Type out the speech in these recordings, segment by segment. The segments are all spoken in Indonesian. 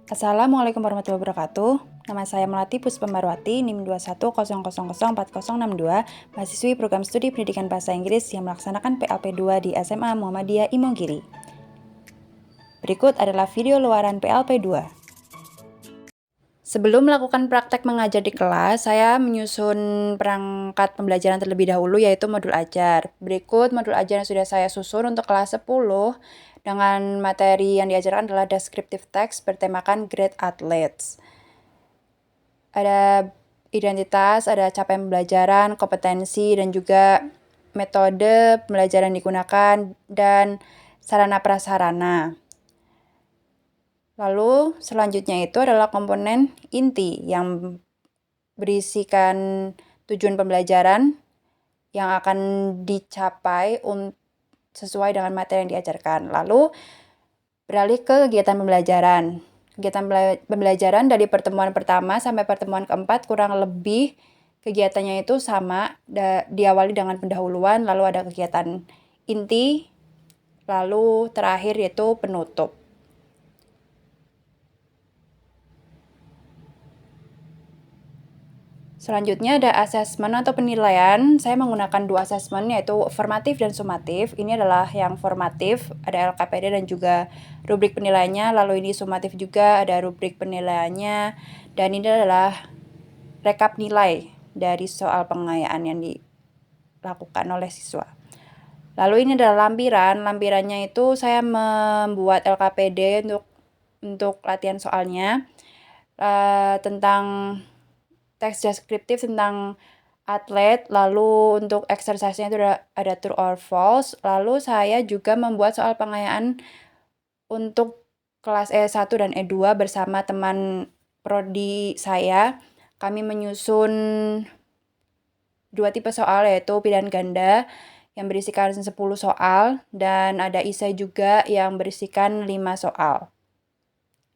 Assalamualaikum warahmatullahi wabarakatuh. Nama saya Melati Puspamarwati, NIM 2100004062, mahasiswi program studi pendidikan bahasa Inggris yang melaksanakan PLP 2 di SMA Muhammadiyah Imogiri. Berikut adalah video luaran PLP 2. Sebelum melakukan praktek mengajar di kelas, saya menyusun perangkat pembelajaran terlebih dahulu, yaitu modul ajar. Berikut modul ajar yang sudah saya susun untuk kelas 10 dengan materi yang diajarkan adalah descriptive text bertemakan Great Athletes. Ada identitas, ada capaian pembelajaran, kompetensi, dan juga metode pembelajaran digunakan, dan sarana prasarana. Lalu selanjutnya itu adalah komponen inti yang berisikan tujuan pembelajaran yang akan dicapai sesuai dengan materi yang diajarkan. Lalu beralih ke kegiatan pembelajaran. Kegiatan pembelajaran dari pertemuan pertama sampai pertemuan keempat kurang lebih kegiatannya itu sama, diawali dengan pendahuluan, lalu ada kegiatan inti, lalu terakhir yaitu penutup. Selanjutnya ada asesmen atau penilaian. Saya menggunakan dua asesmen, yaitu formatif dan sumatif. Ini adalah yang formatif, ada LKPD dan juga rubrik penilaiannya. Lalu ini sumatif juga, ada rubrik penilaiannya. Dan ini adalah rekap nilai dari soal pengayaan yang dilakukan oleh siswa. Lalu ini adalah lampiran. Lampirannya itu saya membuat LKPD untuk latihan soalnya tentang teks deskriptif tentang atlet. Lalu untuk exercise-nya itu ada true or false. Lalu saya juga membuat soal pengayaan untuk kelas E1 dan E2 bersama teman prodi saya. Kami menyusun dua tipe soal, yaitu pilihan ganda yang berisikan 10 soal, dan ada esai juga yang berisikan 5 soal.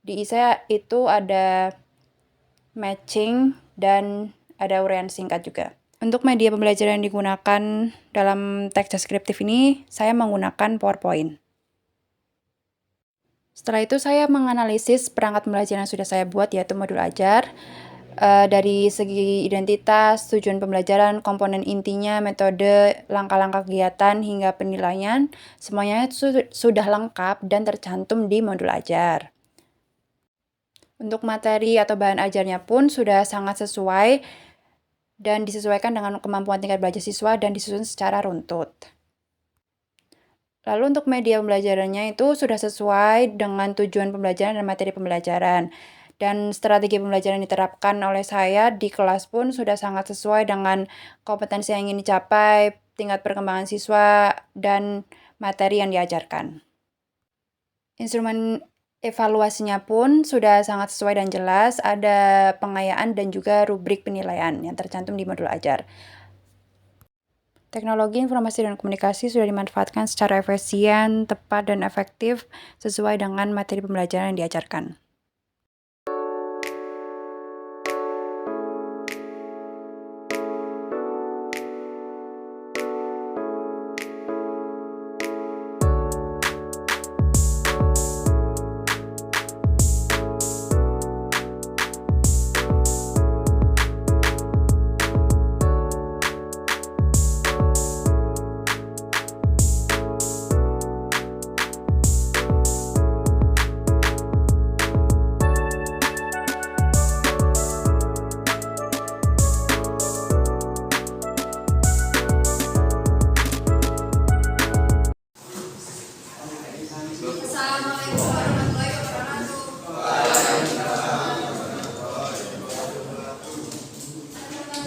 Di esai itu ada matching dan ada uraian singkat juga. Untuk media pembelajaran yang digunakan dalam teks deskriptif ini, saya menggunakan PowerPoint. Setelah itu saya menganalisis perangkat pembelajaran yang sudah saya buat, yaitu modul ajar. Dari segi identitas, tujuan pembelajaran, komponen intinya, metode, langkah-langkah kegiatan, hingga penilaian, semuanya sudah lengkap dan tercantum di modul ajar. Untuk materi atau bahan ajarnya pun sudah sangat sesuai dan disesuaikan dengan kemampuan tingkat belajar siswa dan disusun secara runtut. Lalu untuk media pembelajarannya itu sudah sesuai dengan tujuan pembelajaran dan materi pembelajaran. Dan strategi pembelajaran yang diterapkan oleh saya di kelas pun sudah sangat sesuai dengan kompetensi yang ingin dicapai, tingkat perkembangan siswa, dan materi yang diajarkan. Instrumen evaluasinya pun sudah sangat sesuai dan jelas, ada pengayaan dan juga rubrik penilaian yang tercantum di modul ajar. Teknologi informasi dan komunikasi sudah dimanfaatkan secara efisien, tepat, dan efektif sesuai dengan materi pembelajaran yang diajarkan.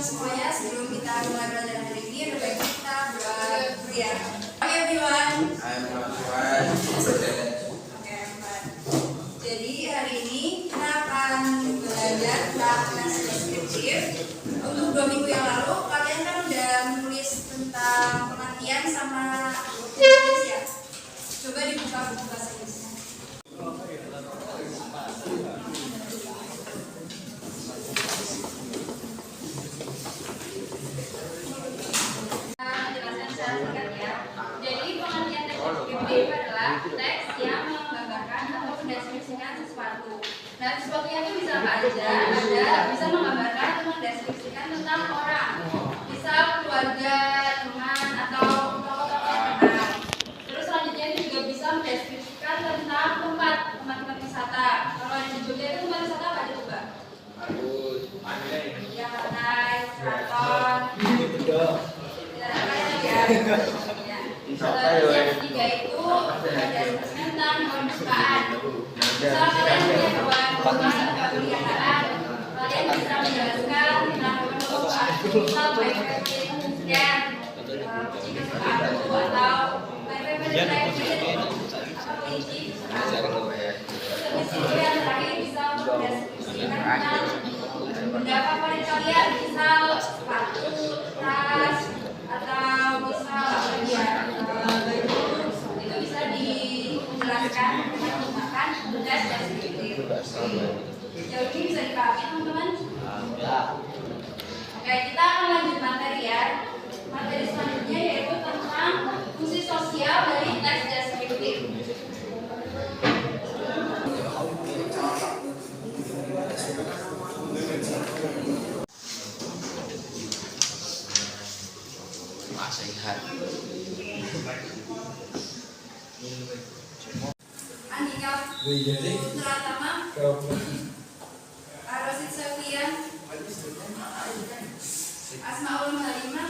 Semuanya, sebelum kita mulai belajar hari ini, ada baik kita berdua ya. Oke, everyone. Oke, jadi hari ini kita akan belajar tentang tes deskriptif. Untuk 2 minggu yang lalu, kalian kan udah menulis tentang pengertian sama tulis ya. Coba dibuka buku bahasa Inggrisnya. Jadi pengertian teks deskriptif adalah teks yang menggambarkan atau mendeskripsikan sesuatu. Nah, sesuatunya itu bisa apa aja, ada bisa menggambarkan atau mendeskripsikan tentang orang, bisa keluarga, teman, atau tokoh-tokoh terkenal. Terus selanjutnya ini juga bisa mendeskripsikan tentang tempat wisata. Kalau di Jogja itu tempat wisata apa aja coba? Ya, pantai, keraton, ya. Yang ketiga itu mendeskripsikan tentang pembukaan. Misal kalian punya hewan atau peliharaan, kalian bisa menjelaskan tentang hewan-hewan. Misal my favorite cat, kucing kesukaanku, atau my favorite rabbit, apa kelinci kesukaanku. Terus habis itu yang terakhir bisa mendeskripsikan tentang benda favorit kalian, misal sepatu, tas, atau misal apa ya, baju. Itu bisa dijelaskan dengan menggunakan benda deskriptif. Jauh ini bisa dipahami teman-teman? Oke, kita akan lanjut materi ya. Materi selanjutnya yaitu tentang fungsi sosial dari teks deskriptif. Andika Pratama, Arosid Sofia, Asmaul Halimah,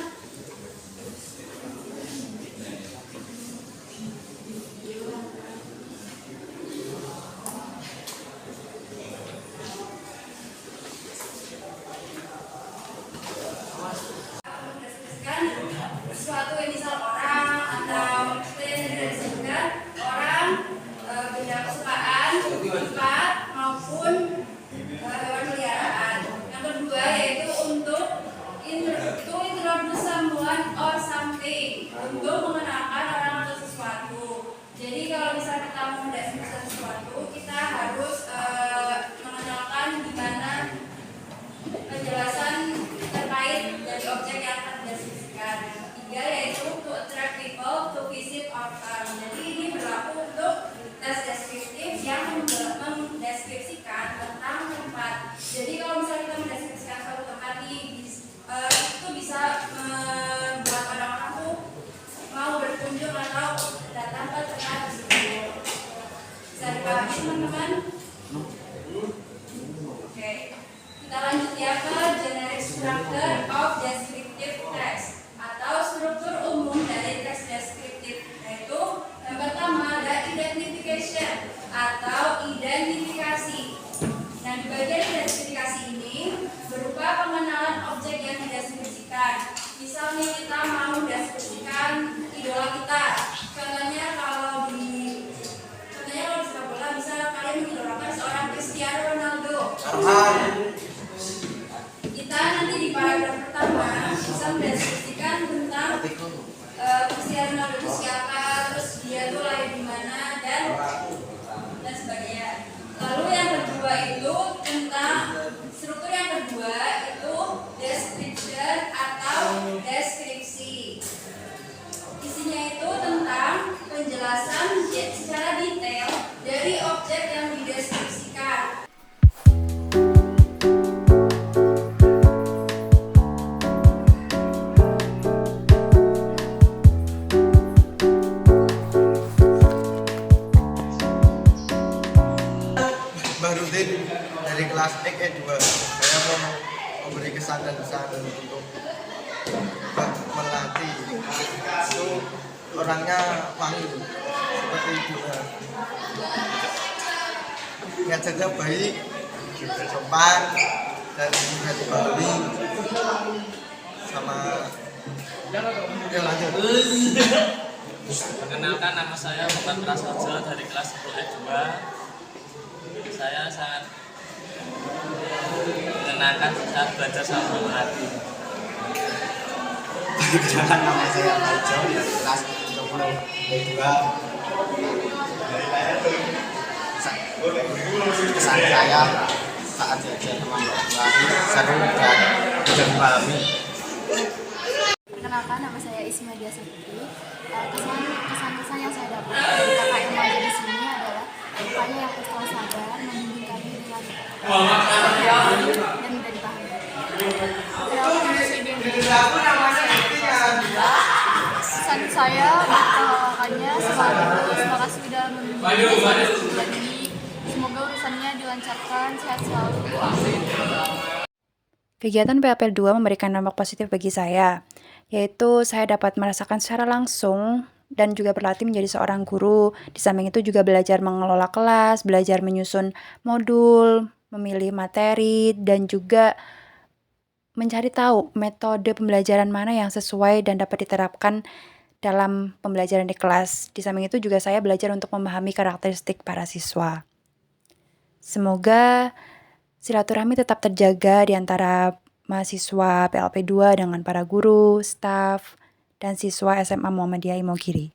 suatu misal orang atau sehingga orang, benda kesukaan, tempat maupun hewan peliharaan. Yang kedua yaitu untuk introduce someone or something, untuk mengenalkan orang atau sesuatu. Jadi kalau misalnya kita mau mendeskripsikan sesuatu, kita harus mengenalkan gimana penjelasan terkait dari objek yang akan dideskripsikan. Yang ketiga yaitu to attract people to visit or come. Jadi ini berlaku untuk tes deskriptif yang mendeskripsikan tentang tempat. Jadi kalau misalnya kita mendeskripsikan suatu tempat itu bisa membuat orang-orang tuh mau berkunjung atau datang ke tempat tersebut. Bisa dipahami teman-teman? Oke. Kita lanjut ya ke generic structure of descriptive text atau struktur umum dari teks deskriptif, yaitu yang pertama ada identification atau identifikasi. Nah, di bagian identifikasi ini berupa pengenalan objek yang dideskripsikan. Misalnya kita mau mendeskripsikan idola kita. Contohnya kalau di sepak bola, misal kalian mengidolakan seorang Cristiano Ronaldo. Kita nanti di paragraf pertama bisa mendeskripsikan tentang Cristiano Ronaldo itu siapa, terus dia tuh lahir di mana dan sebagainya. Lalu yang kedua itu tentang struktur yang kedua itu description atau deskripsi. Isinya itu tentang penjelasan secara detail dari objek yang dideskripsikan. Dari kelas XE2, saya mau memberi kesan dan saran untuk melatih. Itu orangnya wangi seperti bunga, ngajarnya baik, sopan, dan mudah dipahami. Sama yang lanjut. Perkenalkan, nama saya Muhammad Prasojo dari kelas 10E2. Saya sangat menyenangkan saat belajar sama melatih. Perkenalkan, nama saya Aljo dari kelas 10E2. Kesan saya saat belajar sama melatih seru dan mudah dipahami. Perkenalkan, nama saya Isma Dia Sakti. Kesan-kesan yang saya dapat dari kakak yang mengajar di sini adalah kakaknya yang ekstra sabar, membimbing kami dengan dan mudah dipahami. Dalam presiden pesan saya buat kakaknya semangat terus, makasih sudah membimbing lagi. Semoga urusannya dilancarkan, sehat selalu. Kegiatan PLP 2 memberikan dampak positif bagi saya, yaitu saya dapat merasakan secara langsung dan juga berlatih menjadi seorang guru. Di samping itu juga belajar mengelola kelas, belajar menyusun modul, memilih materi, dan juga mencari tahu metode pembelajaran mana yang sesuai dan dapat diterapkan dalam pembelajaran di kelas. Di samping itu juga saya belajar untuk memahami karakteristik para siswa. Semoga silaturahmi tetap terjaga di antara mahasiswa PLP 2 dengan para guru, staf, dan siswa SMA Muhammadiyah Imogiri.